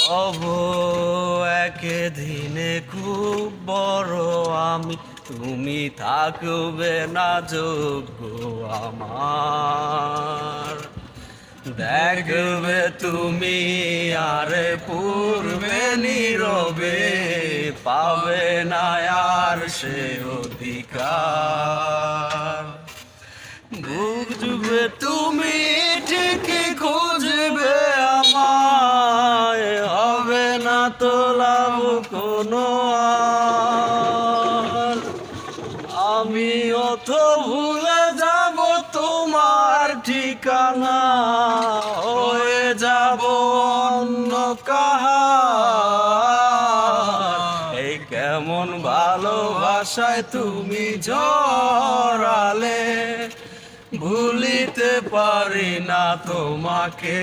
হব একদিনে খুব বড় আমি, তুমি থাকবে না যোগ্য আমার। দেখবে তুমি আরে পূর্বে নীরবে, পাবে না আর সে অধিকার। বুঝবে তুমি ঠিকই খুঁজবে আমায়, হবে না তো লাভ কোনো আর। আমিও তো ভুলে যাব তোমার ঠিকানা, হয়ে যাব অন্য কাহার। এই কেমন ভালোবাসায় তুমি জড়ালে, ভুলিতে পারি না তোমাকে।